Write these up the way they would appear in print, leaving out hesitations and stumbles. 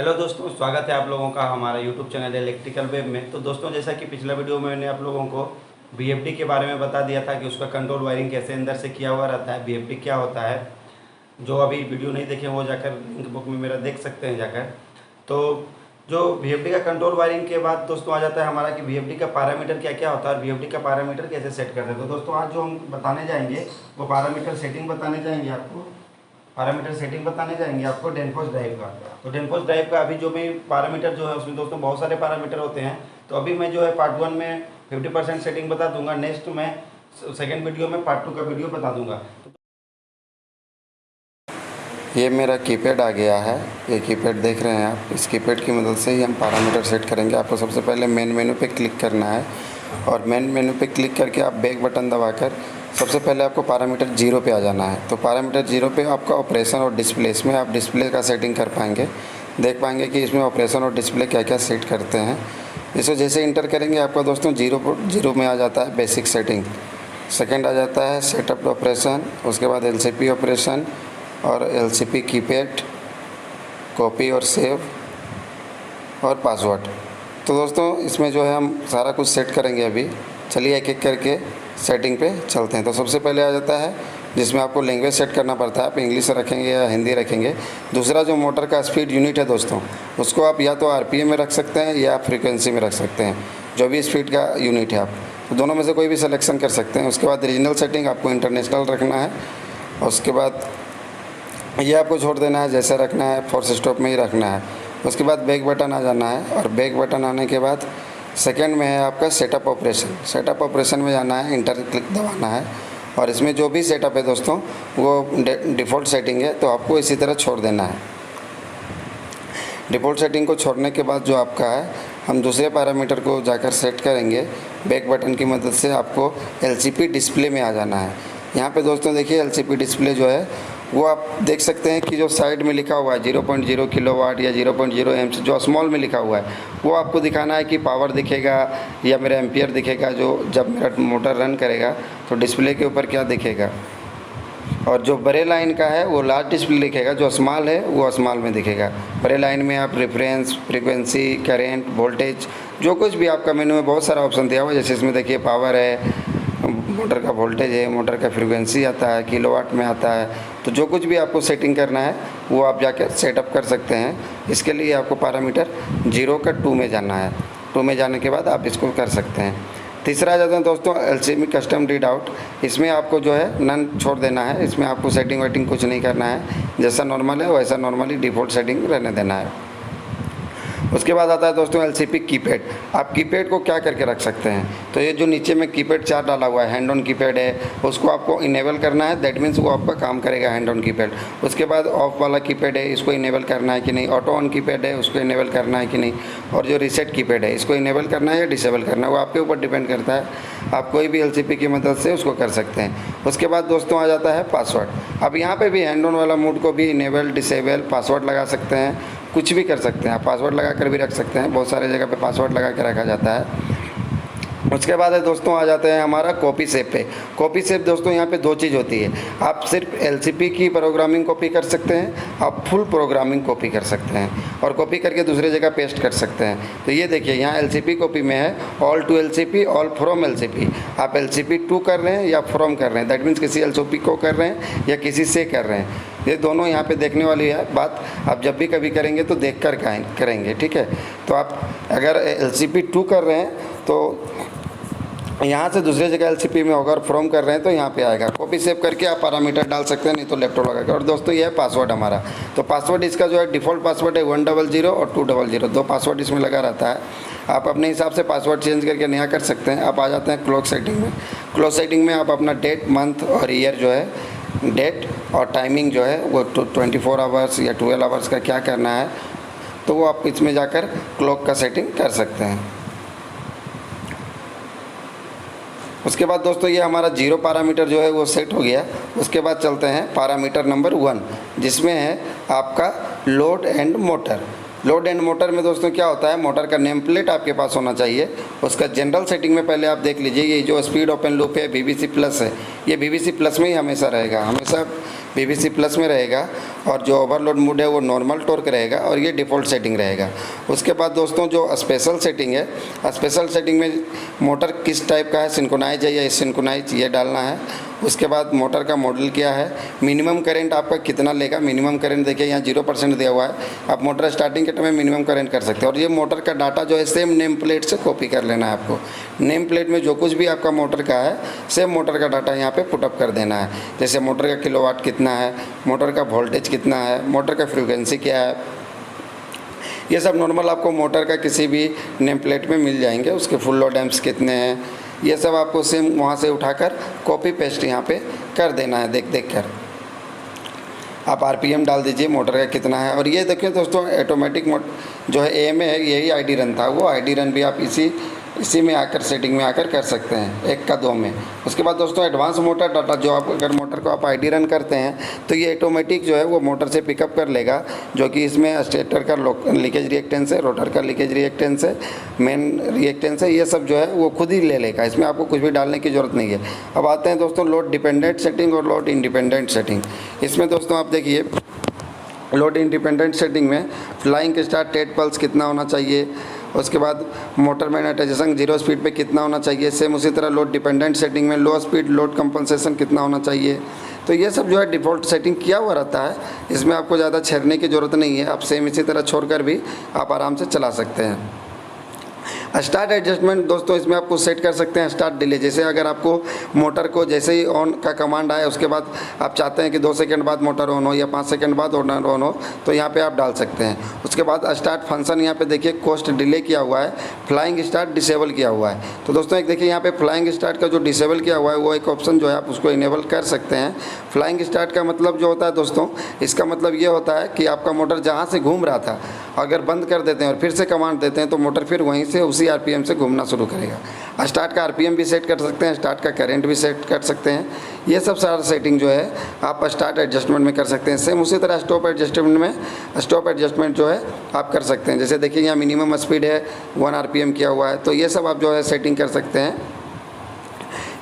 Hello दोस्तों, स्वागत है आप लोगों का हमारा यूट्यूब चैनल इलेक्ट्रिकल वेब में। तो दोस्तों, जैसा कि पिछला वीडियो में मैंने आप लोगों को बीएफडी के बारे में बता दिया था कि उसका कंट्रोल वायरिंग कैसे अंदर से किया हुआ रहता है, बीएफडी क्या होता है। जो अभी वीडियो नहीं देखे वो जाकर लिंक बुक में मेरा देख सकते हैं जाकर। तो जो बीएफडी का कंट्रोल वायरिंग के बाद दोस्तों आ जाता है हमारा कि बीएफडी का पैरामीटर क्या क्या होता है और बीएफडी का पैरामीटर कैसे सेट करते हैं। तो दोस्तों आज जो हम बताने जाएंगे वो पैरामीटर सेटिंग बताने जाएंगे आपको। पैरामीटर सेटिंग बताने जाएंगे आपको डेनफोस ड्राइव का। तो डेनफोस ड्राइव का अभी जो भी पैरामीटर जो है उसमें दोस्तों बहुत सारे पैरामीटर होते हैं। तो अभी मैं जो है पार्ट 1 में 50% सेटिंग बता दूंगा, नेक्स्ट में सेकेंड वीडियो में पार्ट 2 का वीडियो बता दूंगा। ये मेरा कीपैड आ गया है। ये कीपैड देख रहे हैं आप। इस कीपैड की मदद से ही हम पैरामीटर सेट करेंगे। आपको सबसे पहले मेन मेनू पे क्लिक करना है और मेन मेनू पे क्लिक करके आप बैक बटन दबाकर सबसे पहले आपको पैरामीटर 0 पे आ जाना है। तो पैरामीटर 0 पे आपका ऑपरेशन और डिस्प्ले, इसमें आप डिस्प्ले का सेटिंग कर पाएंगे, देख पाएंगे कि इसमें ऑपरेशन और डिस्प्ले क्या क्या सेट करते हैं। इसको जैसे इंटर करेंगे आपका दोस्तों 0 में आ जाता है बेसिक सेटिंग। सेकेंड आ जाता है सेटअप ऑपरेशन, उसके बाद एलसीपी ऑपरेशन और एलसीपी कीपैड, कॉपी और सेव और पासवर्ड। तो दोस्तों इसमें जो है हम सारा कुछ सेट करेंगे। अभी चलिए एक एक करके सेटिंग पे चलते हैं। तो सबसे पहले आ जाता है जिसमें आपको लैंग्वेज सेट करना पड़ता है, आप इंग्लिश रखेंगे या हिंदी रखेंगे। दूसरा जो मोटर का स्पीड यूनिट है दोस्तों, उसको आप या तो आरपीएम में रख सकते हैं या फ्रीक्वेंसी में रख सकते हैं, जो भी स्पीड का यूनिट है आप तो दोनों में से कोई भी सिलेक्शन कर सकते हैं। उसके बाद रीजनल सेटिंग आपको इंटरनेशनल रखना है। और उसके बाद ये आपको छोड़ देना है, जैसे रखना है फोर्स स्टॉप में ही रखना है। उसके बाद बैक बटन आ जाना है और बैक बटन आने के बाद सेकंड में है आपका सेटअप ऑपरेशन। सेटअप ऑपरेशन में जाना है, इंटर क्लिक दबाना है और इसमें जो भी सेटअप है दोस्तों वो डिफ़ॉल्ट सेटिंग है, तो आपको इसी तरह छोड़ देना है। डिफ़ॉल्ट सेटिंग को छोड़ने के बाद जो आपका है, हम दूसरे पैरामीटर को जाकर सेट करेंगे। बैक बटन की मदद से आपको एलसीपी डिस्प्ले में आ जाना है। यहाँ पे दोस्तों देखिए एलसीपी डिस्प्ले जो है वो आप देख सकते हैं कि जो साइड में लिखा हुआ है 0.0 किलोवाट या 0.0 एम्प्स, जो स्मॉल में लिखा हुआ है वो आपको दिखाना है कि पावर दिखेगा या मेरा एम्पियर दिखेगा। जो जब मेरा मोटर रन करेगा तो डिस्प्ले के ऊपर क्या दिखेगा। और जो बड़े लाइन का है वो लार्ज डिस्प्ले दिखेगा, जो स्मॉल है वो स्मॉल में दिखेगा। बड़े लाइन में आप रेफरेंस, फ्रीक्वेंसी, करेंट, वोल्टेज, जो कुछ भी आपका मेनू में बहुत सारा ऑप्शन दिया हुआ है। जैसे इसमें देखिए पावर है, मोटर का वोल्टेज है, मोटर का फ्रीक्वेंसी आता है, किलोवाट में आता है। तो जो कुछ भी आपको सेटिंग करना है वो आप जाकर सेटअप कर सकते हैं। इसके लिए आपको पैरामीटर 0 का 2 में जाना है। 2 में जाने के बाद आप इसको कर सकते हैं। तीसरा आ जाता है दोस्तों एलसीपी कस्टम रीड आउट। इसमें आपको जो है नन छोड़ देना है। इसमें आपको सेटिंग वेटिंग कुछ नहीं करना है, जैसा नॉर्मल है वैसा नॉर्मली डिफ़ॉल्ट सेटिंग रहने देना है। उसके बाद आता है दोस्तों एलसीपी कीपैड। आप कीपैड को क्या करके रख सकते हैं, तो ये जो नीचे में कीपैड चार्ट डाला हुआ है, हैंड ऑन कीपैड है, उसको आपको इनेबल करना है। दैट मीन्स वो आपका काम करेगा हैंड ऑन कीपैड। उसके बाद ऑफ वाला कीपैड है, इसको इनेबल करना है कि नहीं। ऑटो ऑन कीपैड है, उसको इनेबल करना है कि नहीं। और जो रीसेट कीपैड है, इसको इनेबल करना है या डिसेबल करना है, वो आपके ऊपर डिपेंड करता है। आप कोई भी एलसीपी की मदद से उसको कर सकते हैं। उसके बाद दोस्तों आ जाता है पासवर्ड। अब यहाँ पर भी हैंड ऑन वाला मोड को भी इनेबल, डिसेबल, पासवर्ड लगा सकते हैं, कुछ भी कर सकते हैं। आप पासवर्ड लगा कर भी रख सकते हैं, बहुत सारे जगह पे पासवर्ड लगा के रखा जाता है। उसके बाद है दोस्तों आ जाते हैं हमारा कॉपी सेव पे। कॉपी सेव दोस्तों यहाँ पे दो चीज़ होती है। आप सिर्फ एलसीपी की प्रोग्रामिंग कॉपी कर सकते हैं, आप फुल प्रोग्रामिंग कॉपी कर सकते हैं और कॉपी करके दूसरी जगह पेस्ट कर सकते हैं। तो ये देखिए यहाँ एलसीपी कॉपी में है ऑल टू एलसीपी, ऑल फ्रॉम एलसीपी। आप एलसीपी टू कर रहे हैं या फ्रॉम कर रहे हैं, दैट मीन्स किसी एलसीपी को कर रहे हैं या किसी से कर रहे हैं। ये दोनों यहाँ पे देखने वाली है बात। आप जब भी कभी करेंगे तो देख कर करेंगे, ठीक है। तो आप अगर एलसीपी टू कर रहे हैं तो यहाँ से दूसरी जगह एलसीपी में होगा और फ्रॉम कर रहे हैं तो यहाँ पे आएगा। कॉपी सेव करके आप पैरामीटर डाल सकते हैं, नहीं तो लैपटॉप लगा के। और दोस्तों ये है पासवर्ड हमारा। तो पासवर्ड इसका जो है डिफ़ॉल्ट पासवर्ड है 100 और 200, दो पासवर्ड इसमें लगा रहता है। आप अपने हिसाब से पासवर्ड चेंज करके नया कर सकते हैं। आप आ जाते हैं क्लोज सेटिंग में। क्लोज सेटिंग में आप अपना डेट, मंथ और ईयर जो है, डेट और टाइमिंग जो है वो 24 आवर्स या 12 आवर्स का क्या करना है, तो वो आप इसमें जाकर क्लॉक का सेटिंग कर सकते हैं। उसके बाद दोस्तों ये हमारा 0 पैरामीटर जो है वो सेट हो गया। उसके बाद चलते हैं पैरामीटर नंबर 1, जिसमें है आपका load and motor. Load and motor में दोस्तों क्या होता है, मोटर का नेम प्लेट आपके पास होना चाहिए। उसका जनरल सेटिंग में पहले आप देख लीजिए, ये जो स्पीड ओपन लूप है VVC प्लस है, ये VVC प्लस में ही हमेशा रहेगा, हमेशा VVC प्लस में रहेगा। और जो ओवरलोड मोड है वो नॉर्मल टॉर्क रहेगा और ये डिफ़ॉल्ट सेटिंग रहेगा। उसके बाद दोस्तों जो स्पेशल सेटिंग है, स्पेशल सेटिंग में मोटर किस टाइप का है, सिंक्रोनाइज है या सिंक्रोनाइज, ये डालना है। उसके बाद मोटर का मॉडल क्या है, मिनिमम करंट आपका कितना लेगा। मिनिमम करंट देखिए यहाँ 0% दिया हुआ है, आप मोटर स्टार्टिंग के टाइम में मिनिमम करंट कर सकते हैं। और ये मोटर का डाटा जो है सेम नेम प्लेट से कॉपी कर लेना है आपको। नेम प्लेट में जो कुछ भी आपका मोटर का है सेम मोटर का डाटा यहाँ पे पुटअप कर देना है। जैसे मोटर का किलोवाट कितना है, मोटर का वोल्टेज कितना है, मोटर का फ्रीक्वेंसी क्या है, ये सब नॉर्मल आपको मोटर का किसी भी नेम प्लेट में मिल जाएंगे। उसके फुल लोड एम्प्स कितने हैं, ये सब आपको सेम वहाँ से उठाकर कॉपी पेस्ट यहाँ पे कर देना है। देख कर आप RPM डाल दीजिए मोटर का कितना है। और ये देखिए दोस्तों ऑटोमेटिक जो है AM है, यही ID रन था, वो ID रन भी आप इसी में आकर सेटिंग में आकर कर सकते हैं, 1 का 2 में। उसके बाद दोस्तों एडवांस मोटर डाटा, जो आप अगर मोटर को आप ID रन करते हैं तो ये ऑटोमेटिक जो है वो मोटर से पिकअप कर लेगा, जो कि इसमें स्टेटर का लीकेज रिएक्टेंस है, रोटर का लीकेज रिएक्टेंस है, मेन रिएक्टेंस है, ये सब जो है वो खुद ही ले लेगा, इसमें आपको कुछ भी डालने की ज़रूरत नहीं है। अब आते हैं दोस्तों लोड डिपेंडेंट सेटिंग और लोड इंडिपेंडेंट सेटिंग। इसमें दोस्तों आप देखिए लोड इंडिपेंडेंट सेटिंग में फ्लाइंग स्टार्ट टेट पल्स कितना होना चाहिए, उसके बाद मोटर मैग्नेटाइजेशन 0 स्पीड पे कितना होना चाहिए। सेम उसी तरह लोड डिपेंडेंट सेटिंग में लो स्पीड लोड कंपनसेशन कितना होना चाहिए। तो ये सब जो है डिफ़ॉल्ट सेटिंग किया हुआ रहता है, इसमें आपको ज़्यादा छेड़ने की ज़रूरत नहीं है। आप सेम इसी तरह छोड़कर भी आप आराम से चला सकते हैं। स्टार्ट एडजस्टमेंट दोस्तों इसमें आपको सेट कर सकते हैं स्टार्ट डिले। जैसे अगर आपको मोटर को जैसे ही ऑन का कमांड आए उसके बाद आप चाहते हैं कि 2 सेकंड बाद मोटर ऑन हो या 5 सेकंड बाद मोटर ऑन हो, तो यहाँ पे आप डाल सकते हैं। उसके बाद स्टार्ट फंक्शन यहाँ पे देखिए कोस्ट डिले किया हुआ है, फ्लाइंग स्टार्ट डिसेबल किया हुआ है। तो दोस्तों एक देखिए यहाँ पे फ्लाइंग स्टार्ट का जो डिसेबल किया हुआ है वो एक ऑप्शन जो है आप उसको इनेबल कर सकते हैं। फ्लाइंग स्टार्ट का मतलब जो होता है दोस्तों, इसका मतलब ये होता है कि आपका मोटर जहाँ से घूम रहा था अगर बंद कर देते हैं और फिर से कमांड देते हैं तो मोटर फिर वहीं से उसी RPM से घूमना शुरू करेगा। स्टार्ट का RPM भी सेट कर सकते हैं, स्टार्ट का करंट भी सेट कर सकते हैं। ये सब सारा सेटिंग जो है आप स्टार्ट एडजस्टमेंट में कर सकते हैं। सेम उसी तरह स्टॉप एडजस्टमेंट में स्टॉप एडजस्टमेंट जो है आप कर सकते हैं। जैसे देखिए यहाँ मिनिमम स्पीड है 1 RPM किया हुआ है, तो ये सब आप जो है सेटिंग कर सकते हैं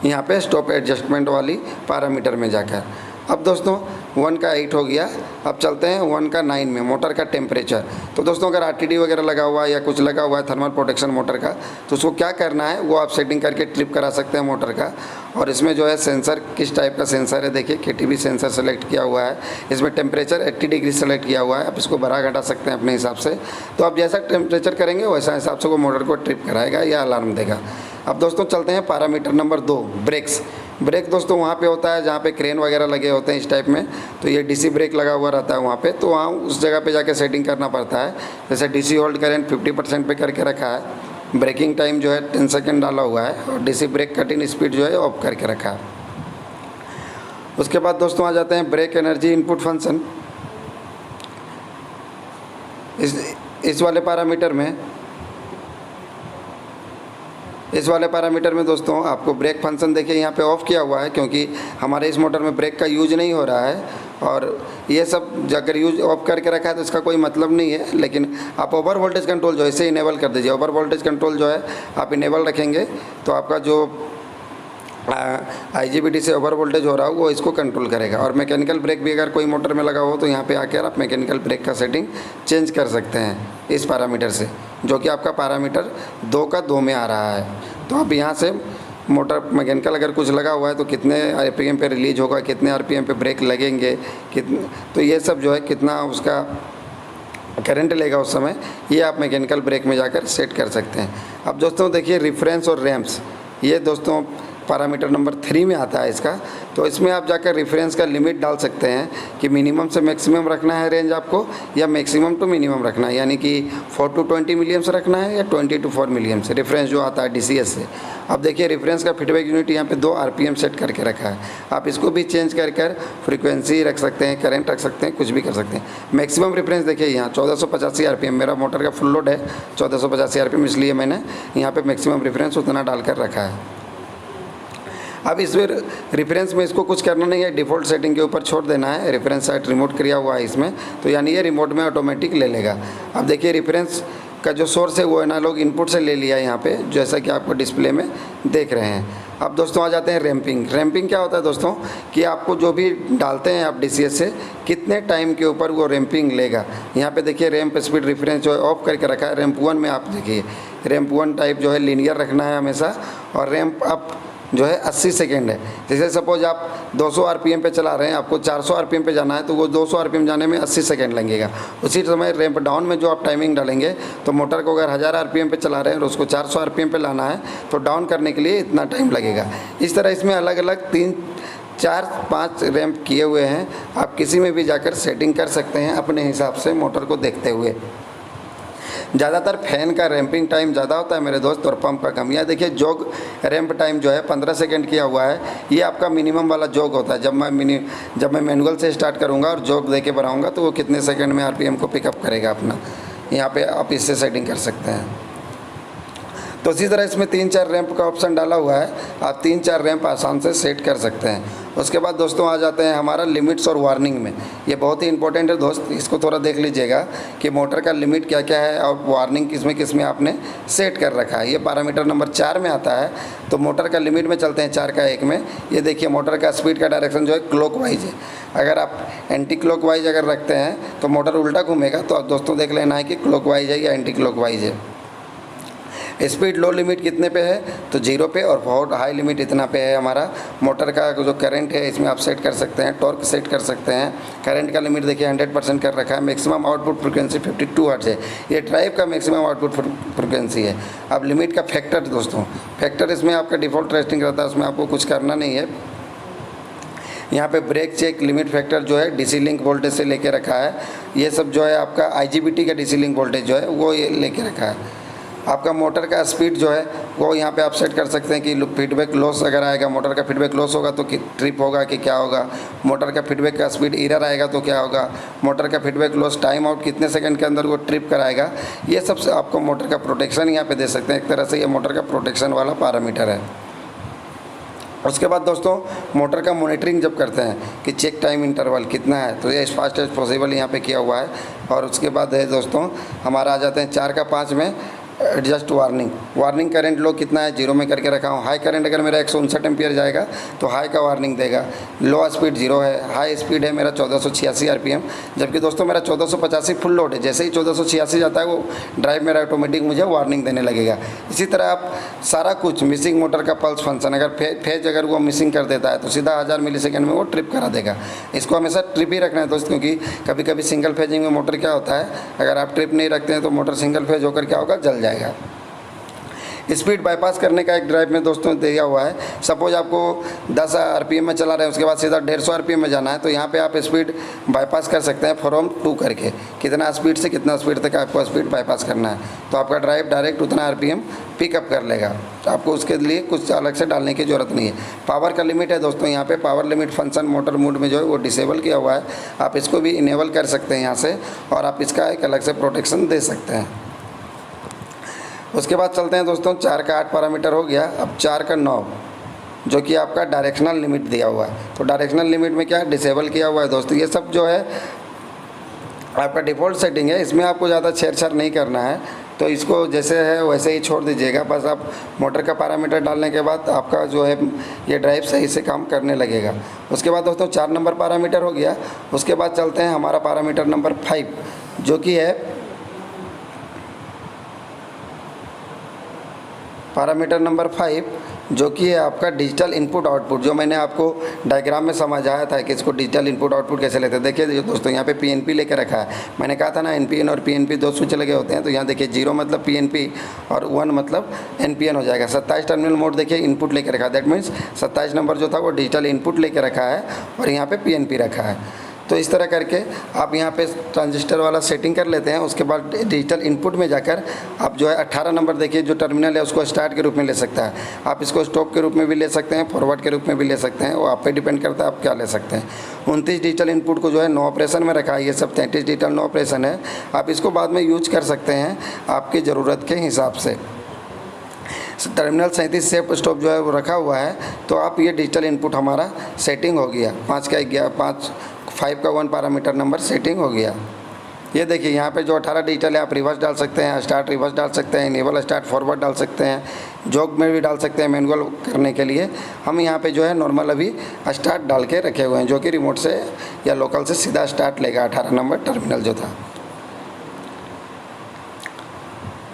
यहाँ पे स्टॉप एडजस्टमेंट वाली पैरामीटर में जाकर। अब दोस्तों 1 का 8 हो गया, अब चलते हैं 1 का 9 में मोटर का टेम्परेचर। तो दोस्तों अगर RTD वगैरह लगा हुआ है या कुछ लगा हुआ है थर्मल प्रोटेक्शन मोटर का, तो उसको क्या करना है वो आप सेटिंग करके ट्रिप करा सकते हैं मोटर का। और इसमें जो है सेंसर किस टाइप का सेंसर है, देखिए KTB सेंसर सेलेक्ट किया हुआ है। इसमें टेम्परेचर 80 डिग्री सेलेक्ट किया हुआ है, आप इसको बढ़ा घटा सकते हैं अपने हिसाब से। तो आप जैसा टेम्परेचर करेंगे वैसा हिसाब से वो मोटर को ट्रिप कराएगा या अलार्म देगा। अब दोस्तों चलते हैं पैरामीटर नंबर 2 ब्रेक्स। ब्रेक दोस्तों वहाँ पे होता है जहाँ पे क्रेन वगैरह लगे होते हैं इस टाइप में, तो ये DC ब्रेक लगा हुआ रहता है वहाँ पे, तो वहाँ उस जगह पे जाके सेटिंग करना पड़ता है। जैसे DC होल्ड करंट 50% पे करके रखा है, ब्रेकिंग टाइम जो है 10 सेकंड डाला हुआ है और DC ब्रेक कटिंग स्पीड जो है ऑफ करके रखा है। उसके बाद दोस्तों आ जाते हैं ब्रेक एनर्जी इनपुट फंक्शन। इस वाले पैरामीटर में दोस्तों आपको ब्रेक फंक्शन देखिए यहाँ पे ऑफ किया हुआ है, क्योंकि हमारे इस मोटर में ब्रेक का यूज नहीं हो रहा है। और ये सब अगर यूज ऑफ करके रखा है तो इसका कोई मतलब नहीं है। लेकिन आप ओवर वोल्टेज कंट्रोल जो है इसे इनेबल कर दीजिए। ओवर वोल्टेज कंट्रोल जो है आप इनेबल रखेंगे तो आपका जो IGBT से ओवर वोल्टेज हो रहा हो वो इसको कंट्रोल करेगा। और मैकेनिकल ब्रेक भी अगर कोई मोटर में लगा हो तो यहाँ पे आकर आप मैकेनिकल ब्रेक का सेटिंग चेंज कर सकते हैं इस पैरामीटर से, जो कि आपका पैरामीटर 2 का 2 में आ रहा है। तो आप यहाँ से मोटर मैकेनिकल अगर कुछ लगा हुआ है तो कितने RPM पे रिलीज होगा, कितने RPM पे ब्रेक लगेंगे, कितने, तो ये सब जो है कितना उसका करंट लेगा उस समय, ये आप मैकेनिकल ब्रेक में जाकर सेट कर सकते हैं। अब दोस्तों देखिए रेफरेंस और रैम्स, ये दोस्तों पैरामीटर नंबर 3 में आता है इसका। तो इसमें आप जाकर रेफरेंस का लिमिट डाल सकते हैं कि मिनिमम से मैक्सिमम रखना है रेंज आपको, या मैक्सिमम टू मिनिमम रखना है, यानी कि 4 to 20 मिलियम्स रखना है या 20 to 4 मिलियम्स रेफरेंस जो आता है DCS से। अब देखिए रेफरेंस का फीडबैक यूनिट यहाँ पे 2 RPM सेट करके रखा है। आप इसको भी चेंज कर फ्रीक्वेंसी रख सकते हैं, करंट रख सकते हैं, कुछ भी कर सकते हैं। मैक्सिमम रेफरेंस देखिए यहाँ 1485 RPM, मेरा मोटर का फुल लोड है 1485 RPM, इसलिए मैंने यहाँ पे मैक्सिमम रेफरेंस उतना डालकर रखा है। अब इस रेफरेंस में इसको कुछ करना नहीं है, डिफ़ॉल्ट सेटिंग के ऊपर छोड़ देना है। रेफरेंस साइट रिमोट किया हुआ है इसमें, तो यानी ये रिमोट में ऑटोमेटिक ले लेगा। अब देखिए रेफरेंस का जो सोर्स है वो एनालॉग इनपुट से ले लिया है यहाँ पे, जैसा कि आपको डिस्प्ले में देख रहे हैं। अब दोस्तों आ जाते हैं रैंपिंग। रैंपिंग क्या होता है दोस्तों कि आपको जो भी डालते हैं आप DCS से कितने टाइम के ऊपर वो रैंपिंग लेगा। यहाँ पे देखिए रैंप स्पीड रेफरेंस जो है ऑफ करके रखा है। रैंप 1 में आप देखिए रैंप 1 टाइप जो है लीनियर रखना है हमेशा, और रैंप अप जो है 80 सेकेंड है। जैसे सपोज आप 200 RPM पे चला रहे हैं, आपको 400 RPM पे जाना है, तो वो 200 RPM जाने में 80 सेकेंड लगेगा। उसी समय रैंप डाउन में जो आप टाइमिंग डालेंगे, तो मोटर को अगर 1000 RPM पे चला रहे हैं और उसको 400 RPM पे लाना है, तो डाउन करने के लिए इतना टाइम लगेगा। इस तरह इसमें अलग अलग 3, 4, 5 रैंप किए हुए हैं। आप किसी में भी जाकर सेटिंग कर सकते हैं अपने हिसाब से मोटर को देखते हुए। ज़्यादातर फ़ैन का रैंपिंग टाइम ज़्यादा होता है मेरे दोस्त, और पंप का कम। यहाँ देखिए जॉग रैंप टाइम जो है 15 सेकंड किया हुआ है। ये आपका मिनिमम वाला जॉग होता है। जब मैं मैनुअल से स्टार्ट करूँगा और जॉग दे के बढ़ाऊँगा, तो वो कितने सेकंड में RPM को पिकअप करेगा अपना। यहाँ पे आप इससे सेटिंग कर सकते हैं। तो इसी तरह इसमें 3-4 रैंप का ऑप्शन डाला हुआ है, आप 3-4 रैंप आसान से सेट कर सकते हैं। उसके बाद दोस्तों आ जाते हैं हमारा लिमिट्स और वार्निंग में। ये बहुत ही इंपॉर्टेंट है दोस्त, इसको थोड़ा देख लीजिएगा कि मोटर का लिमिट क्या क्या है और वार्निंग किस में आपने सेट कर रखा है। ये पैरामीटर नंबर 4 में आता है। तो मोटर का लिमिट में चलते हैं 4 का 1 में। ये देखिए मोटर का स्पीड का डायरेक्शन जो है क्लॉकवाइज है। अगर आप एंटी क्लॉकवाइज अगर रखते हैं तो मोटर उल्टा घूमेगा, तो आप दोस्तों देख लेना है कि क्लॉकवाइज है या एंटी क्लॉकवाइज है। स्पीड लो लिमिट कितने पे है, तो 0 पे, और बहुत हाई लिमिट इतना पे है हमारा। मोटर का जो करंट है इसमें आप सेट कर सकते हैं, टॉर्क सेट कर सकते हैं। करंट का लिमिट देखिए 100% कर रखा है। मैक्सिमम आउटपुट फ्रिक्वेंसी 52 हर्ट्ज है। ये ड्राइव का मैक्सिमम आउटपुट फ्रिक्वेंसी है। अब लिमिट का फैक्टर दोस्तों, फैक्टर इसमें आपका डिफ़ॉल्ट रेस्टिंग रहता है, उसमें आपको कुछ करना नहीं है। यहाँ पे ब्रेक चेक लिमिट फैक्टर जो है DC लिंक वोल्टेज से लेके रखा है। ये सब जो है आपका IGBT का DC लिंक वोल्टेज जो है वो ये लेके रखा है। आपका मोटर का स्पीड जो है वो यहाँ पे आप सेट कर सकते हैं कि फीडबैक लॉस अगर आएगा, मोटर का फीडबैक लॉस होगा तो ट्रिप होगा कि क्या होगा। मोटर का फीडबैक का स्पीड एरर आएगा तो क्या होगा। मोटर का फीडबैक लॉस टाइम आउट कितने सेकंड के अंदर वो ट्रिप कराएगा। ये सब से आपको मोटर का प्रोटेक्शन यहाँ पे दे सकते हैं। एक तरह से ये मोटर का प्रोटेक्शन वाला पैरामीटर है। उसके बाद दोस्तों मोटर का मॉनिटरिंग जब करते हैं कि चेक टाइम इंटरवल कितना है, तो ये एज फास्ट एज पॉसिबल यहाँ पे किया हुआ है। और उसके बाद है दोस्तों हमारा आ जाते हैं 4 का 5 में एडजस्ट वार्निंग करंट लो कितना है 0 में करके रखा हूँ। हाई करंट अगर मेरा 159 एम्पियर जाएगा तो हाई का वार्निंग देगा। लो स्पीड 0 है, हाई स्पीड है मेरा 1486 RPM, जबकि दोस्तों मेरा 1485 फुल लोड है। जैसे ही 1486 जाता है वो ड्राइव मेरा ऑटोमेटिक मुझे वार्निंग देने लगेगा। इसी तरह आप सारा कुछ मिसिंग मोटर का पल्स फंक्शन अगर फेज अगर वो मिसिंग कर देता है तो सीधा 1000 मिलीसेकंड में वो ट्रिप करा देगा। इसको हमेशा ट्रिप ही रखना है दोस्त, क्योंकि कभी कभी सिंगल फेजिंग में मोटर क्या होता है, अगर आप ट्रिप नहीं रखते हैं तो मोटर सिंगल फेज होकर क्या होगा, जल जाएगा। स्पीड बाईपास करने का एक ड्राइव में दोस्तों दिया हुआ है। सपोज आपको 10 RPM में चला रहे हैं, उसके बाद सीधा 150 RPM में जाना है, तो यहाँ पे आप स्पीड बाईपास कर सकते हैं फ्रॉम 2 करके। कितना स्पीड से कितना स्पीड तक आपको स्पीड बाईपास करना है, तो आपका ड्राइव डायरेक्ट उतना RPM पिकअप कर लेगा। आपको उसके लिए कुछ अलग से डालने की ज़रूरत नहीं है। पावर का लिमिट है दोस्तों, यहाँ पे power limit function motor mode में जो है वो डिसेबल किया हुआ है। आप इसको भी इनेबल कर सकते हैं यहाँ से, और आप इसका एक अलग से प्रोटेक्शन दे सकते हैं। उसके बाद चलते हैं दोस्तों 4 का 8 पैरामीटर हो गया। अब 4 का 9 जो कि आपका डायरेक्शनल लिमिट दिया हुआ है। तो डायरेक्शनल लिमिट में क्या डिसेबल किया हुआ है दोस्तों। ये सब जो है आपका डिफ़ॉल्ट सेटिंग है, इसमें आपको ज़्यादा छेड़छाड़ नहीं करना है। तो इसको जैसे है वैसे ही छोड़ दीजिएगा। बस आप मोटर का पैरामीटर डालने के बाद आपका जो है ये ड्राइव सही से काम करने लगेगा। उसके बाद दोस्तों 4 नंबर पैरामीटर हो गया। उसके बाद चलते हैं हमारा पैरामीटर नंबर 5 जो कि है पैरामीटर नंबर 5 जो कि है आपका डिजिटल इनपुट आउटपुट। जो मैंने आपको डायग्राम में समझाया था कि इसको डिजिटल इनपुट आउटपुट कैसे लेते हैं। देखिए दोस्तों यहाँ पे PNP लेकर रखा है। मैंने कहा था ना NPN और PNP 2 स्विच लगे होते हैं। तो यहाँ देखिए 0 मतलब PNP और 1 मतलब NPN हो जाएगा। 27 टर्मिनल मोड देखिए इनपुट लेकर रखा है। दैट मीन्स 27 नंबर जो था वो डिजिटल इनपुट लेकर रखा है और यहाँ पे PNP रखा है। तो इस तरह करके आप यहाँ पे ट्रांजिस्टर वाला सेटिंग कर लेते हैं। उसके बाद डिजिटल इनपुट में जाकर आप जो है 18 नंबर देखिए जो टर्मिनल है उसको स्टार्ट के रूप में ले सकता है। आप इसको स्टॉप के रूप में भी ले सकते हैं, फॉरवर्ड के रूप में भी ले सकते हैं, वो आप पे डिपेंड करता है आप क्या ले सकते हैं। 29 डिजिटल इनपुट को जो है नो ऑपरेशन में रखा है। ये सब 33 डिजिटल नो ऑपरेशन है। आप इसको बाद में यूज कर सकते हैं आपकी ज़रूरत के हिसाब से। टर्मिनल 37 सेफ स्टॉप जो है वो रखा हुआ है, तो आप ये डिजिटल इनपुट हमारा सेटिंग हो गया। 5 का 1 पैरामीटर नंबर सेटिंग हो गया। ये देखिए यहाँ पे जो 18 डिजिटल है, आप रिवर्स डाल सकते हैं, स्टार्ट रिवर्स डाल सकते हैं, इनेबल स्टार्ट फॉरवर्ड डाल सकते हैं, जॉग में भी डाल सकते हैं मैनुअल करने के लिए। हम यहाँ पे जो है नॉर्मल अभी स्टार्ट डाल के रखे हुए हैं, जो कि रिमोट से या लोकल से सीधा स्टार्ट लेगा 18 नंबर टर्मिनल जो था।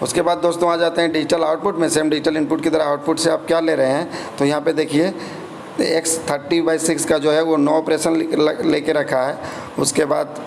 उसके बाद दोस्तों आ जाते हैं डिजिटल आउटपुट में। सेम डिजिटल इनपुट की तरह आउटपुट से आप क्या ले रहे हैं, तो यहाँ पे देखिए X30/6 का जो है वो 9 ऑपरेशन लेके रखा है। उसके बाद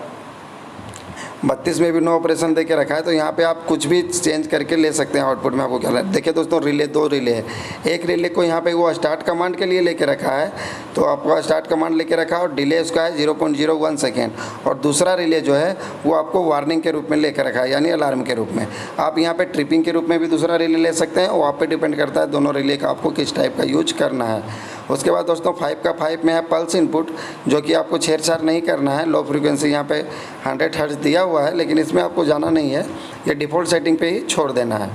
32 में भी 9 ऑपरेशन दे के रखा है। तो यहाँ पे आप कुछ भी चेंज करके ले सकते हैं आउटपुट में। आपको क्या लगता है, देखिए दोस्तों रिले 2 रिले है। एक रिले को यहाँ पे वो स्टार्ट कमांड के लिए लेके रखा है, तो आपको स्टार्ट कमांड लेके रखा है और डिले उसका है 0.01 सेकेंड। और दूसरा रिले जो है वो आपको वार्निंग के रूप में लेकर रखा है, यानी अलार्म के रूप में। आप यहाँ पे ट्रिपिंग के रूप में भी दूसरा रिले ले सकते हैं, वो आप पे डिपेंड करता है दोनों रिले का आपको किस टाइप का यूज करना है। उसके बाद दोस्तों 5 का 5 में है पल्स इनपुट, जो कि आपको छेड़छाड़ नहीं करना है। लो फ्रीक्वेंसी यहाँ पे 100 हर्ट्ज दिया हुआ है, लेकिन इसमें आपको जाना नहीं है, ये डिफ़ॉल्ट सेटिंग पे ही छोड़ देना है।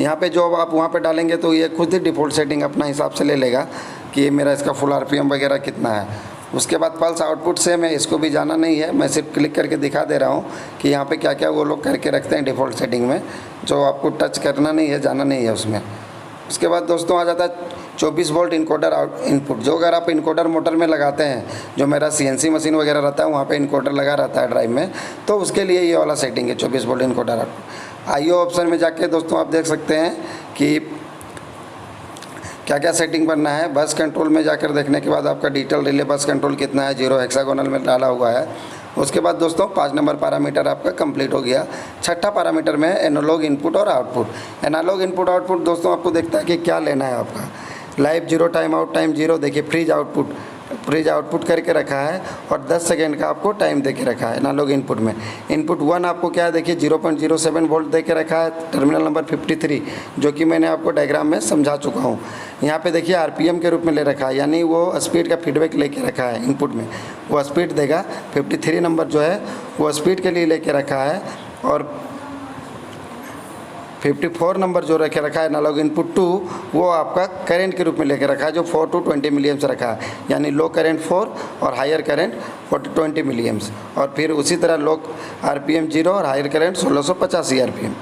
यहाँ पे जो आप वहाँ पे डालेंगे तो ये खुद ही डिफ़ॉल्ट सेटिंग अपना हिसाब से ले लेगा कि ये मेरा इसका फुल RPM वगैरह कितना है। उसके बाद पल्स आउटपुट से मैं इसको भी जाना नहीं है, मैं सिर्फ क्लिक करके दिखा दे रहा हूँ कि यहाँ पे क्या क्या वो लोग करके रखते हैं डिफ़ॉल्ट सेटिंग में, जो आपको टच करना नहीं है, जाना नहीं है उसमें। उसके बाद दोस्तों आ जाता है 24 वोल्ट इनकोडर इनपुट, जो अगर आप इनकोडर मोटर में लगाते हैं, जो मेरा CNC मशीन वगैरह रहता है वहाँ पे इनकोडर लगा रहता है ड्राइव में, तो उसके लिए ये वाला सेटिंग है 24 volt encoder output. IO option में जाके दोस्तों आप देख सकते हैं कि क्या क्या सेटिंग करना है। बस कंट्रोल में जाकर देखने के बाद आपका डिजिटल रिले बस कंट्रोल कितना है, 0 हेक्सागोनल में डाला हुआ है। उसके बाद दोस्तों 5 नंबर पैरामीटर आपका कंप्लीट हो गया। छठा पैरामीटर में है एनालॉग इनपुट और आउटपुट। एनालॉग इनपुट आउटपुट दोस्तों आपको देखता है कि क्या लेना है आपका। लाइव 0, टाइम आउट टाइम 0, देखिए फ्रीज आउटपुट करके रखा है और 10 सेकेंड का आपको टाइम दे के रखा है एनालॉग इनपुट में। इनपुट 1 आपको क्या है, देखिए 0.07 वोल्ट दे के रखा है, टर्मिनल नंबर 53, जो कि मैंने आपको डायग्राम में समझा चुका हूँ। यहाँ पे देखिए RPM के रूप में ले रखा है, यानी वो स्पीड का फीडबैक लेके रखा है इनपुट में, वो स्पीड देगा। 53 नंबर जो है वो स्पीड के लिए लेके रखा है और 54 नंबर जो रखे रखा है एनालॉग इनपुट 2, वो आपका करंट के रूप में लेकर रखा है, जो 4 to 20 मिलीएम्स रखा है, यानी लो करंट 4 और हायर करंट 20 मिलीएम्स। और फिर उसी तरह लो RPM 0 और हायर करंट 1685 RPM,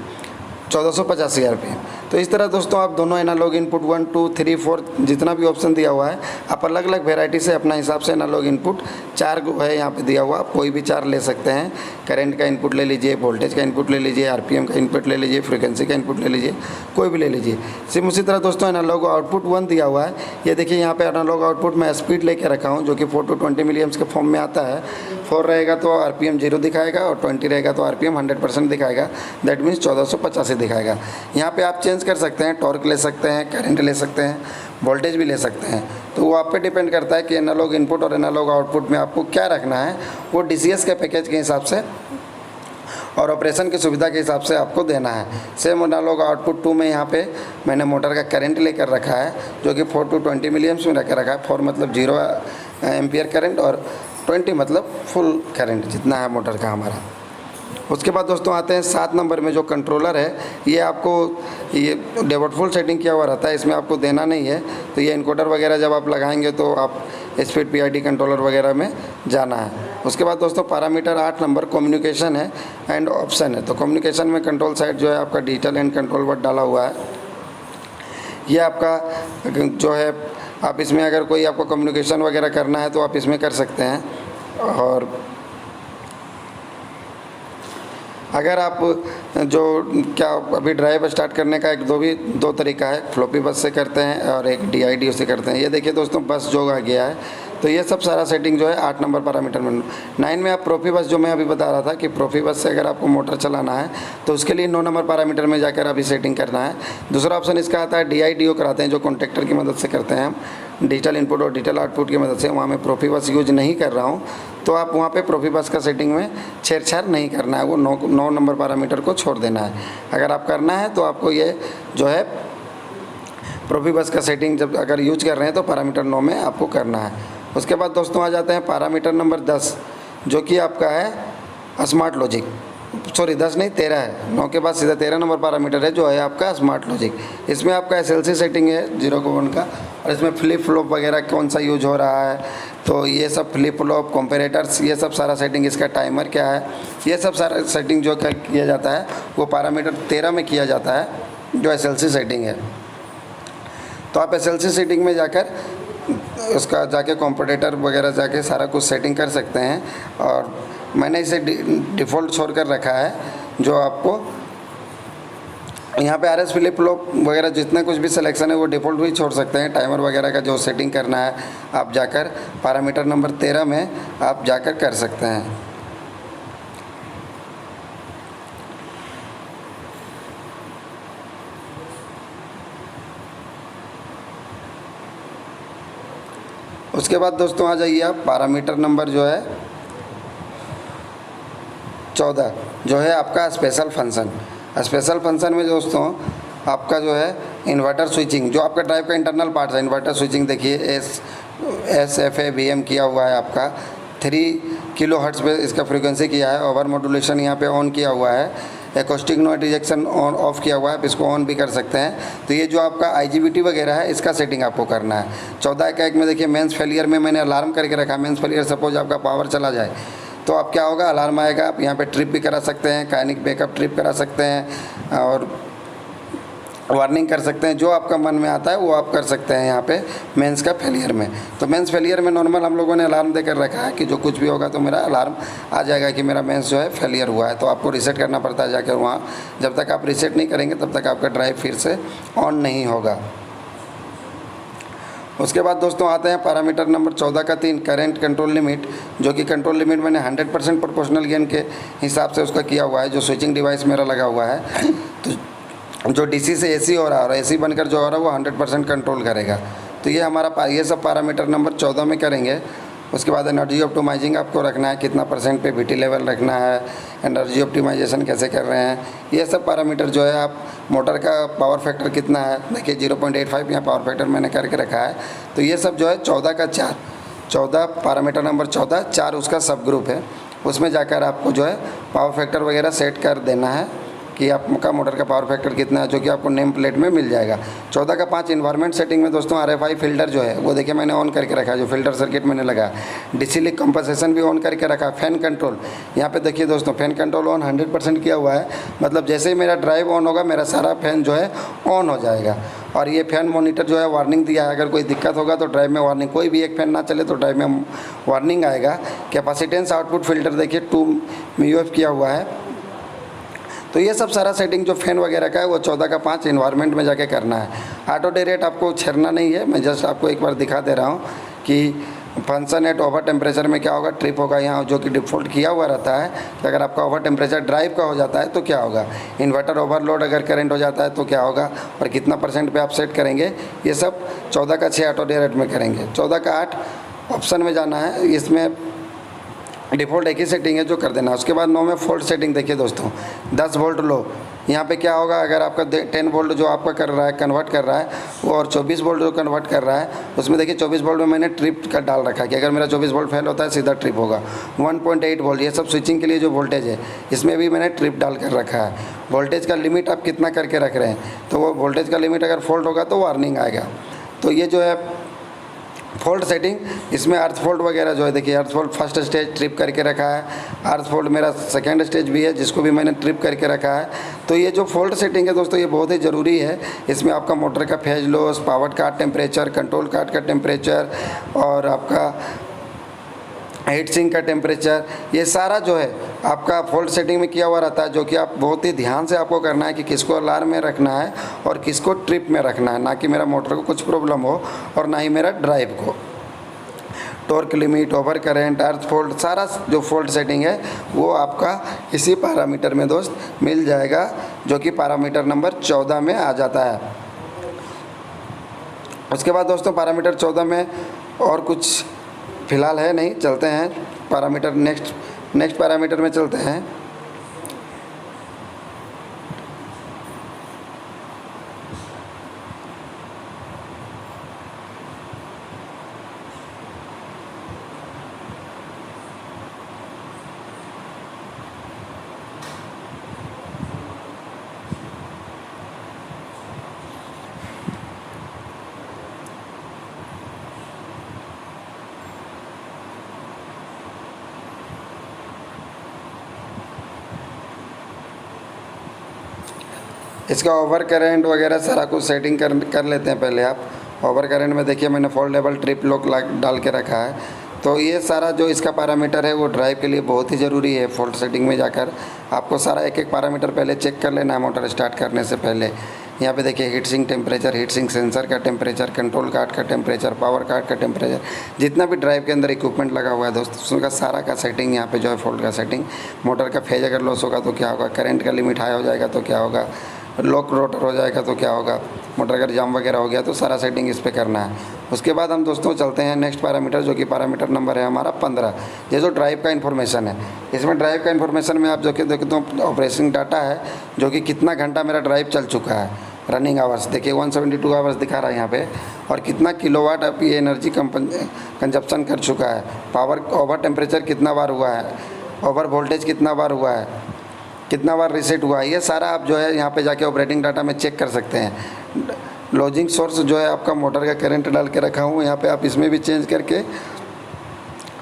1485 RPM। तो इस तरह दोस्तों आप दोनों एनालॉग इनपुट 1, 2, 3, 4 जितना भी ऑप्शन दिया हुआ है, आप अलग अलग वेराइटी से अपना हिसाब से एनालॉग इनपुट 4 है यहाँ पे दिया हुआ, आप कोई भी 4 ले सकते हैं। करंट का इनपुट ले लीजिए, वोल्टेज का इनपुट ले लीजिए, RPM का इनपुट ले लीजिए, फ्रीक्वेंसी का इनपुट ले लीजिए, कोई भी ले लीजिए। सेम उसी तरह दोस्तों एनालॉग आउटपुट 1 दिया हुआ है। ये देखिए यहाँ पे एनालॉग आउटपुट में स्पीड लेके रखा हूँ, जो कि 4 to 20 मिलीएम्स के फॉर्म में आता है। 4 रहेगा तो RPM 0 दिखाएगा और 20 रहेगा तो RPM 100% दिखाएगा, दैट मीन्स 1485 दिखाएगा। यहाँ पे आप चेंज कर सकते हैं, टॉर्क ले सकते हैं, करंट ले सकते हैं, वोल्टेज भी ले सकते हैं। तो वो आप पे डिपेंड करता है कि एनालॉग इनपुट और एनालॉग आउटपुट में आपको क्या रखना है, वो DCS के पैकेज के हिसाब से और ऑपरेशन की सुविधा के हिसाब से आपको देना है। सेम एनालॉग आउटपुट 2 में यहाँ पे मैंने मोटर का करंट लेकर रखा है, जो कि 4 to 20 मिलीएम्स में रखा है। 4 मतलब 0 एम्पियर करंट और 20 मतलब फुल करंट जितना है मोटर का हमारा। उसके बाद दोस्तों आते हैं 7 नंबर में, जो कंट्रोलर है, ये आपको ये डिफ़ॉल्ट सेटिंग किया हुआ रहता है, इसमें आपको देना नहीं है। तो ये इनकोडर वगैरह जब आप लगाएंगे तो आप स्पीड PID कंट्रोलर वगैरह में जाना है। उसके बाद दोस्तों पैरामीटर 8 नंबर कम्युनिकेशन है एंड ऑप्शन है। तो कम्युनिकेशन में कंट्रोल साइड जो है आपका डिजिटल एंड कंट्रोल वर्ड डाला हुआ है। ये आपका जो है, आप इसमें अगर कोई आपको कम्युनिकेशन वगैरह करना है तो आप इसमें कर सकते हैं। और अगर आप जो क्या अभी ड्राइव स्टार्ट करने का दो तरीका है, फ्लॉपी बस से करते हैं और एक DID से करते हैं। ये देखिए दोस्तों बस जो आ गया है, तो ये सब सारा सेटिंग जो है 8 नंबर पैरामीटर में। 9 में आप प्रोफी बस, जो मैं अभी बता रहा था कि प्रोफी बस से अगर आपको मोटर चलाना है तो उसके लिए 9 नंबर पैरामीटर में जाकर अभी सेटिंग करना है। दूसरा ऑप्शन इसका आता है DIDO कराते हैं, जो कॉन्टेक्टर की मदद से करते हैं हम, डिजिटल इनपुट और डिजिटल आउटपुट की मदद से। वहाँ मैं प्रोफी बस यूज नहीं कर रहा हूँ, तो आप वहाँ पे प्रोफी बस का सेटिंग में छेड़छाड़ नहीं करना है, वो 9 नंबर पैरामीटर को छोड़ देना है। अगर आप करना है तो आपको ये जो है प्रोफी बस का सेटिंग जब अगर यूज कर रहे हैं तो पैरामीटर 9 में आपको करना है। उसके बाद दोस्तों आ जाते हैं पैरामीटर नंबर 10, जो कि आपका है स्मार्ट लॉजिक। सॉरी 10 नहीं 13 है, 9 के बाद सीधा 13 नंबर पैरामीटर है जो है आपका स्मार्ट लॉजिक। इसमें आपका SLC सेटिंग है 0 को 1 का, और इसमें फ्लिप फ्लॉप वगैरह कौन सा यूज हो रहा है, तो ये सब फ्लिप फ्लॉप कंपेरेटर्स ये सब सारा सेटिंग, इसका टाइमर क्या है, ये सब सारा सेटिंग जो किया जाता है वो पैरामीटर 13 में किया जाता है जो SLC सेटिंग है। तो आप SLC सेटिंग में जाकर उसका जाके कंपेरेटर वगैरह जाके सारा कुछ सेटिंग कर सकते हैं, और मैंने इसे डिफ़ॉल्ट छोड़ कर रखा है। जो आपको यहाँ पे RS फ्लिप फ्लॉप वगैरह जितना कुछ भी सिलेक्शन है वो डिफ़ॉल्ट भी छोड़ सकते हैं। टाइमर वगैरह का जो सेटिंग करना है आप जाकर पैरामीटर नंबर 13 में आप जाकर कर सकते हैं। उसके बाद दोस्तों आ जाइए आप पैरामीटर नंबर जो है 14 जो है आपका स्पेशल फंक्शन। स्पेशल फंक्शन में दोस्तों आपका जो है इन्वर्टर स्विचिंग, जो आपका ड्राइव का इंटरनल पार्ट है, इन्वर्टर स्विचिंग देखिए SFA VM किया हुआ है आपका, 3 किलोहर्ट्ज़ पे इसका फ्रीक्वेंसी किया है। ओवर मॉड्यूलेशन यहाँ पे ऑन किया हुआ है, acoustic noise rejection on off किया हुआ है, आप इसको ऑन भी कर सकते हैं। तो ये जो आपका IGBT वगैरह है इसका सेटिंग आपको करना है। 14 का एक में देखिए मेंस फेलियर में मैंने अलार्म करके रखा। मेंस फेलियर सपोज आपका पावर चला जाए तो आप क्या होगा, अलार्म आएगा, आप यहाँ पे ट्रिप भी करा सकते हैं, काइनिक बैकअप ट्रिप करा सकते हैं और वार्निंग कर सकते हैं। जो आपका मन में आता है वो आप कर सकते हैं यहाँ पे मेंस का फेलियर में। तो मेंस फेलियर में नॉर्मल हम लोगों ने अलार्म देकर रखा है कि जो कुछ भी होगा तो मेरा अलार्म आ जाएगा कि मेरा मेंस जो है फेलियर हुआ है। तो आपको रीसेट करना पड़ता है जाकर वहाँ। जब तक आप रीसेट नहीं करेंगे तब तक आपका ड्राइव फिर से ऑन नहीं होगा। उसके बाद दोस्तों आते हैं पैरामीटर नंबर 14 का 3 करेंट कंट्रोल लिमिट, जो कि कंट्रोल लिमिट मैंने 100% प्रोपोर्शनल गेन के हिसाब से उसका किया हुआ है। जो स्विचिंग डिवाइस मेरा लगा हुआ है तो जो DC से AC हो रहा है और AC बनकर जो हो रहा है वो 100% कंट्रोल करेगा। तो ये हमारा ये सब पैरामीटर नंबर 14 में करेंगे। उसके बाद एनर्जी ऑप्टिमाइजिंग आपको रखना है, कितना % पे VT लेवल रखना है, एनर्जी ऑप्टिमाइजेशन कैसे कर रहे हैं, ये सब पैरामीटर जो है आप मोटर का पावर फैक्टर कितना है देखिए 0.85 यहाँ पावर फैक्टर मैंने करके रखा है। तो ये सब जो है 14 का 14 पैरामीटर नंबर 14 4 उसका सब ग्रुप है। उसमें जाकर आपको जो है पावर फैक्टर वगैरह सेट कर देना है कि आपका मोटर का पावर फैक्टर कितना है, जो कि आपको नेम प्लेट में मिल जाएगा। 14 का 5 इन्वायरमेंट सेटिंग में दोस्तों RFI फिल्टर जो है वो देखिए मैंने ऑन करके रखा है, जो फिल्टर सर्किट मैंने लगा। DC लीक कंपनसेशन भी ऑन करके रखा। फैन कंट्रोल यहाँ पे देखिए दोस्तों, फैन कंट्रोल ऑन 100% किया हुआ है। मतलब जैसे ही मेरा ड्राइव ऑन होगा मेरा सारा फैन जो है ऑन हो जाएगा। और ये फैन मॉनिटर जो है वार्निंग दिया है, अगर कोई दिक्कत होगा तो ड्राइव में वार्निंग, कोई भी एक फैन ना चले तो ड्राइव में वार्निंग आएगा। कैपेसिटेंस आउटपुट फिल्टर देखिए 2 MUF किया हुआ है। तो ये सब सारा सेटिंग जो फैन वगैरह का है वो 14 का 5 इन्वायरमेंट में जाके करना है। ऑटो डायरेक्ट आपको छेड़ना नहीं है, मैं जस्ट आपको एक बार दिखा दे रहा हूँ कि फंक्शन एट ओवर टेम्परेचर में क्या होगा, ट्रिप होगा यहाँ, जो कि डिफ़ॉल्ट किया हुआ रहता है कि अगर आपका ओवर टेम्परेचर ड्राइव का हो जाता है तो क्या होगा, इन्वर्टर ओवरलोड अगर करंट हो जाता है तो क्या होगा, और कितना % पे आप सेट करेंगे। ये सब 14 का 6 ऑटो डायरेक्ट में करेंगे। 14 का 8 ऑप्शन में जाना है, इसमें डिफ़ॉल्ट एक ही सेटिंग है जो कर देना। उसके बाद 9 में फॉल्ट सेटिंग देखिए दोस्तों, 10 वोल्ट लो। यहाँ पे क्या होगा, अगर आपका 10 वोल्ट जो आपका कर रहा है कन्वर्ट कर रहा है वो, और 24 वोल्ट जो कन्वर्ट कर रहा है उसमें देखिए 24 वोल्ट में मैंने ट्रिप का डाल रखा है कि अगर मेरा 24 वोल्ट फेल होता है सीधा ट्रिप होगा। 1.8 वोल्ट ये सब स्विचिंग के लिए जो वोल्टेज है इसमें भी मैंने ट्रिप डाल कर रखा है। वोल्टेज का लिमिट आप कितना करके रख रहे हैं, तो वो वोल्टेज का लिमिट अगर फॉल्ट होगा तो वार्निंग आएगा। तो ये जो है फॉल्ट सेटिंग, इसमें अर्थ फॉल्ट वगैरह जो है देखिए, अर्थ फॉल्ट फर्स्ट स्टेज ट्रिप करके रखा है, अर्थ फॉल्ट मेरा सेकंड स्टेज भी है जिसको भी मैंने ट्रिप करके रखा है। तो ये जो फॉल्ट सेटिंग है दोस्तों ये बहुत ही ज़रूरी है। इसमें आपका मोटर का फेज लॉस, पावर का टेम्परेचर, कंट्रोल कार्ड का टेम्परेचर और आपका हीट सिंक का टेम्परेचर, ये सारा जो है आपका फॉल्ट सेटिंग में किया हुआ रहता है, जो कि आप बहुत ही ध्यान से आपको करना है कि किसको अलार्म में रखना है और किसको ट्रिप में रखना है, ना कि मेरा मोटर को कुछ प्रॉब्लम हो और ना ही मेरा ड्राइव को। टॉर्क लिमिट, ओवर करेंट, अर्थ फॉल्ट, सारा जो फॉल्ट सेटिंग है वो आपका इसी पैरामीटर में दोस्त मिल जाएगा, जो कि पैरामीटर नंबर 14 में आ जाता है। उसके बाद दोस्तों पैरामीटर 14 में और कुछ फ़िलहाल है नहीं, चलते हैं पैरामीटर नेक्स्ट पैरामीटर में चलते हैं। इसका ओवर करंट वगैरह सारा कुछ सेटिंग कर लेते हैं पहले आप। ओवर करंट में देखिए मैंने फोल्डेबल ट्रिप लॉक डाल के रखा है। तो ये सारा जो इसका पैरामीटर है वो ड्राइव के लिए बहुत ही ज़रूरी है। फॉल्ट सेटिंग में जाकर आपको सारा एक एक पैरामीटर पहले चेक कर लेना है मोटर स्टार्ट करने से पहले। यहाँ पे देखिए heat sink temperature, heat sink sensor का टेम्परेचर, कंट्रोल कार्ड का टेम्परेचर, पावर कार्ड का टेम्परेचर, जितना भी ड्राइव के अंदर इक्विपमेंट लगा हुआ है दोस्तों उसका सारा का सेटिंग यहाँ पे जो है फॉल्ट का सेटिंग। मोटर का फेज अगर लॉस होगा तो क्या होगा, करंट का लिमिट हाई हो जाएगा तो क्या होगा, लॉक रोटर हो जाएगा तो क्या होगा, मोटर अगर जाम वगैरह हो गया तो सारा सेटिंग इस पर करना है। उसके बाद हम दोस्तों चलते हैं नेक्स्ट पैरामीटर, जो कि पैरामीटर नंबर है हमारा 15। ये जो ड्राइव का इन्फॉर्मेशन है, इसमें ड्राइव का इन्फॉर्मेशन में आप जो कि देखते हो ऑपरेटिंग डाटा है, जो कि कितना घंटा मेरा ड्राइव चल चुका है, रनिंग आवर्स देखिए 172 आवर्स दिखा रहा है यहाँ पे, और कितना किलोवाट अब ये एनर्जी कंजप्शन कर चुका है, पावर ओवर टेम्परेचर कितना बार हुआ है, ओवर वोल्टेज कितना बार हुआ है, कितना बार रीसेट हुआ है, ये सारा आप जो है यहाँ पे जाके ऑपरेटिंग डाटा में चेक कर सकते हैं। लॉजिंग सोर्स जो है आपका मोटर का करंट डाल के रखा हूँ यहाँ पे, आप इसमें भी चेंज करके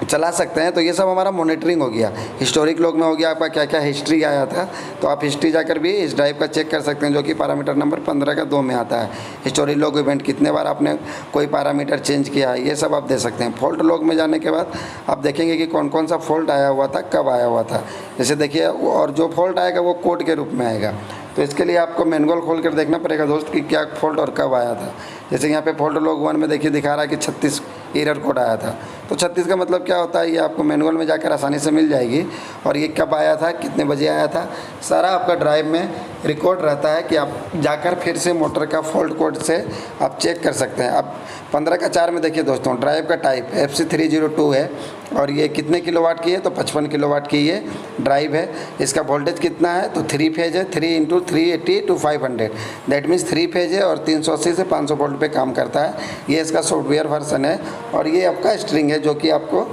चला सकते हैं। तो ये सब हमारा मॉनिटरिंग हो गया। हिस्टोरिक लॉग में हो गया आपका क्या क्या हिस्ट्री आया था, तो आप हिस्ट्री जाकर भी इस ड्राइव का चेक कर सकते हैं, जो कि पैरामीटर नंबर 15 का 2 में आता है। हिस्टोरिक लॉग इवेंट कितने बार आपने कोई पैरामीटर चेंज किया है, ये सब आप दे सकते हैं। फॉल्ट लॉग में जाने के बाद आप देखेंगे कि कौन कौन सा फॉल्ट आया हुआ था, कब आया हुआ था। जैसे देखिए, और जो फॉल्ट आएगा वो कोड के रूप में आएगा, तो इसके लिए आपको मैनुअल खोल कर देखना पड़ेगा दोस्त कि क्या फॉल्ट और कब आया था। जैसे यहाँ पे फॉल्ट लॉग 1 में देखिए दिखा रहा है कि 36 एरर कोड आया था, तो 36 का मतलब क्या होता है ये आपको मैनुअल में जाकर आसानी से मिल जाएगी। और ये कब आया था, कितने बजे आया था, सारा आपका ड्राइव में रिकॉर्ड रहता है कि आप जाकर फिर से मोटर का फॉल्ट कोड से आप चेक कर सकते हैं। अब 15 का 4 में देखिए दोस्तों, ड्राइव का टाइप FC302 है, और ये कितने किलोवाट की है, तो 55 किलोवाट की ये ड्राइव है। इसका वोल्टेज कितना है, तो 3 फेज है, 3 × 380 to 500, दैट मीन्स 3 फेज है और 380 से 500 वोल्ट पे काम करता है। ये इसका सॉफ्टवेयर वर्जन है, और ये आपका स्ट्रिंग है जो कि आपको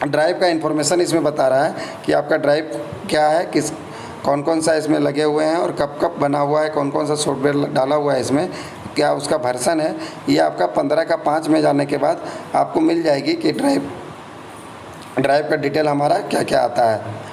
ड्राइव का इन्फॉर्मेशन इसमें बता रहा है कि आपका ड्राइव क्या है, किस कौन कौन सा इसमें लगे हुए हैं और कब कब बना हुआ है, कौन कौन सा सॉफ्टवेयर डाला हुआ है इसमें, क्या उसका वर्जन है। ये आपका 15 का 5 में जाने के बाद आपको मिल जाएगी कि ड्राइव का डिटेल हमारा क्या क्या आता है।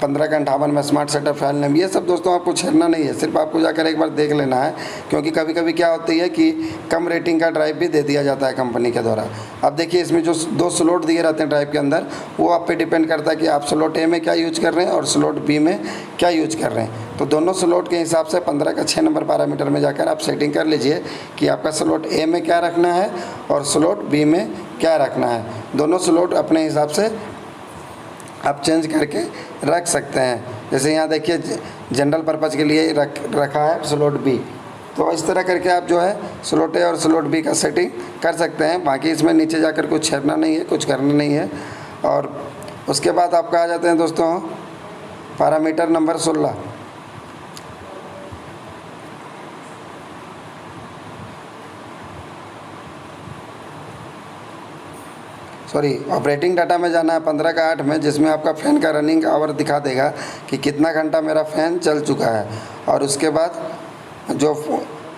15 का 58 में स्मार्ट सेटअप फाइल नेम, ये सब दोस्तों आपको छेड़ना नहीं है, सिर्फ आपको जाकर एक बार देख लेना है, क्योंकि कभी कभी क्या होती है कि कम रेटिंग का ड्राइव भी दे दिया जाता है कंपनी के द्वारा। अब देखिए इसमें जो 2 स्लॉट दिए रहते हैं ड्राइव के अंदर, वो आप पे डिपेंड करता है कि आप स्लॉट ए में क्या यूज कर रहे हैं और स्लॉट बी में क्या यूज कर रहे हैं। तो दोनों स्लॉट के हिसाब से 15 का 6 नंबर पैरामीटर में जाकर आप सेटिंग कर लीजिए कि आपका स्लॉट ए में क्या रखना है और स्लॉट बी में क्या रखना है। दोनों स्लॉट अपने हिसाब से आप चेंज करके रख सकते हैं। जैसे यहाँ देखिए जनरल पर्पज़ के लिए रखा है स्लॉट बी, तो इस तरह करके आप जो है स्लॉट ए और स्लॉट बी का सेटिंग कर सकते हैं। बाकी इसमें नीचे जाकर कुछ छेड़ना नहीं है, कुछ करना नहीं है। और उसके बाद आपका आ जाते हैं दोस्तों parameter number 16। Sorry, operating data में जाना है 15 का 8 में, जिसमें आपका फ़ैन का रनिंग आवर दिखा देगा कि कितना घंटा मेरा फ़ैन चल चुका है। और उसके बाद जो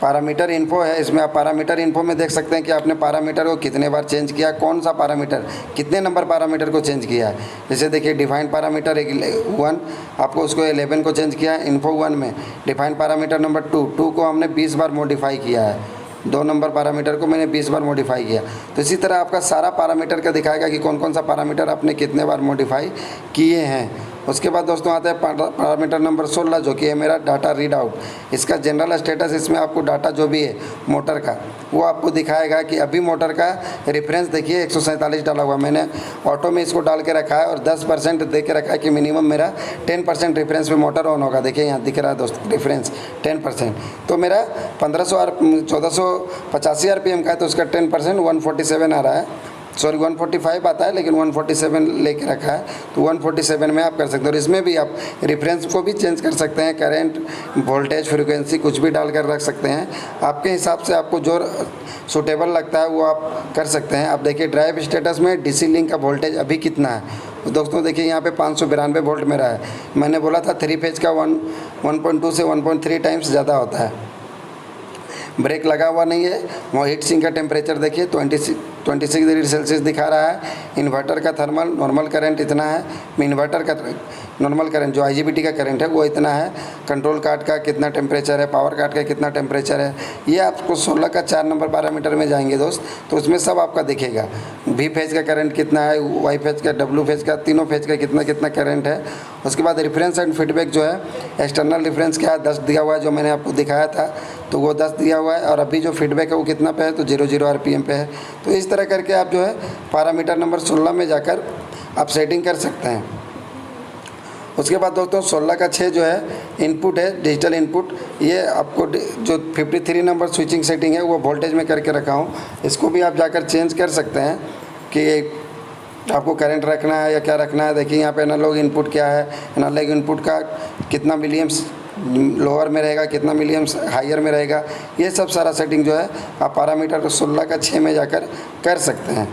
पैरामीटर इन्फो है, इसमें आप पैरामीटर इन्फो में देख सकते हैं कि आपने पैरामीटर को कितने बार चेंज किया, कौन सा पैरामीटर, कितने नंबर पैरामीटर को चेंज किया है। जैसे देखिए डिफाइन पैरामीटर 1, आपको उसको 11 को चेंज किया है इन्फो 1 में। डिफाइन पैरामीटर नंबर 2 को हमने 20 बार मॉडिफाई किया है, 2 नंबर पैरामीटर को मैंने 20 बार मॉडिफाई किया। तो इसी तरह आपका सारा पैरामीटर का दिखाएगा कि कौन कौन सा पैरामीटर आपने कितने बार मॉडिफाई किए हैं। उसके बाद दोस्तों आता है पैरामीटर नंबर 16, जो कि है मेरा डाटा रीड आउट। इसका जनरल स्टेटस, इसमें आपको डाटा जो भी है मोटर का वो आपको दिखाएगा कि अभी मोटर का रेफरेंस देखिए 147 डाला हुआ, मैंने ऑटो में इसको डाल के रखा है और 10% दे के रखा है कि मिनिमम मेरा 10% रेफरेंस पे मोटर ऑन होगा। देखिए यहाँ दिख रहा है दोस्तों रेफरेंस 10%, तो मेरा 1485 RPM का है, तो उसका 10% 147 आ रहा है। सॉरी 145 आता है, लेकिन 147 लेके रखा है, तो 147 में आप कर सकते हो। और इसमें भी आप रेफरेंस को भी चेंज कर सकते हैं, करंट, वोल्टेज, फ्रीक्वेंसी कुछ भी डालकर रख सकते हैं। आपके हिसाब से आपको जो सूटेबल लगता है वो आप कर सकते हैं। आप देखिए ड्राइव स्टेटस में डीसी लिंक का वोल्टेज अभी कितना है, तो दोस्तों देखिए यहाँ पे 592 वोल्ट मेरा है। मैंने बोला था 3 फेज का 1.2 से 1.3 टाइम्स ज़्यादा होता है। ब्रेक लगा हुआ नहीं है। वो हीट सिंक का टेम्परेचर देखिए 26 डिग्री सेल्सियस दिखा रहा है। इन्वर्टर का थर्मल नॉर्मल करंट इतना है, इन्वर्टर का नॉर्मल करंट जो IGBT का करंट है वो इतना है। कंट्रोल कार्ड का कितना टेम्परेचर है, पावर कार्ड का कितना टेम्परेचर है, ये आपको 16 का 4 नंबर पैरामीटर में जाएंगे दोस्त, तो उसमें सब आपका दिखेगा। V फेज का करंट कितना है, Y फेज का, W फेज का, तीनों फेज का कितना कितना करंट है। उसके बाद रेफरेंस एंड फीडबैक जो है, एक्सटर्नल रेफरेंस क्या है 10 दिया हुआ है, जो मैंने आपको दिखाया था तो वो 10 दिया हुआ है, और अभी जो फीडबैक है वो कितना पे है, तो 00 RPM पे है। तो इस तरह करके आप जो है पैरामीटर नंबर 16 में जाकर आप सेटिंग कर सकते हैं। उसके बाद दोस्तों 16 का 6 जो है इनपुट है, डिजिटल इनपुट, ये आपको जो 53 नंबर स्विचिंग सेटिंग है वो वोल्टेज में करके रखा हूँ। इसको भी आप जाकर चेंज कर सकते हैं कि आपको करंट रखना है या क्या रखना है। देखिए यहाँ पे एनालॉग इनपुट क्या है, एनालॉग इनपुट का कितना मिलियम्स लोअर में रहेगा, कितना मिलियम्स हायर में रहेगा, ये सब सारा सेटिंग जो है आप पैरामीटर 16 का 6 में जाकर कर सकते हैं।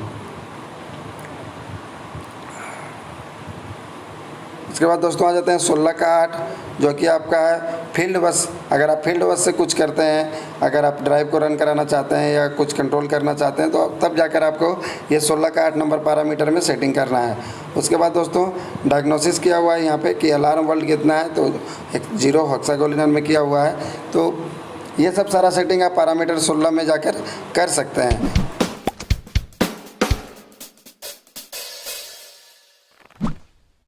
उसके बाद दोस्तों आ जाते हैं 16 का 8, जो कि आपका है फील्ड बस। अगर आप फील्ड बस से कुछ करते हैं, अगर आप ड्राइव को रन कराना चाहते हैं या कुछ कंट्रोल करना चाहते हैं, तो तब जाकर आपको ये 16 का 8 नंबर पैरामीटर में सेटिंग करना है। उसके बाद दोस्तों डायग्नोसिस किया हुआ है यहाँ पे कि अलार्म वर्ल्ड कितना है, तो 0 हेक्सागोनल में किया हुआ है। तो ये सब सारा सेटिंग आप पैरामीटर 16 में जाकर कर सकते हैं।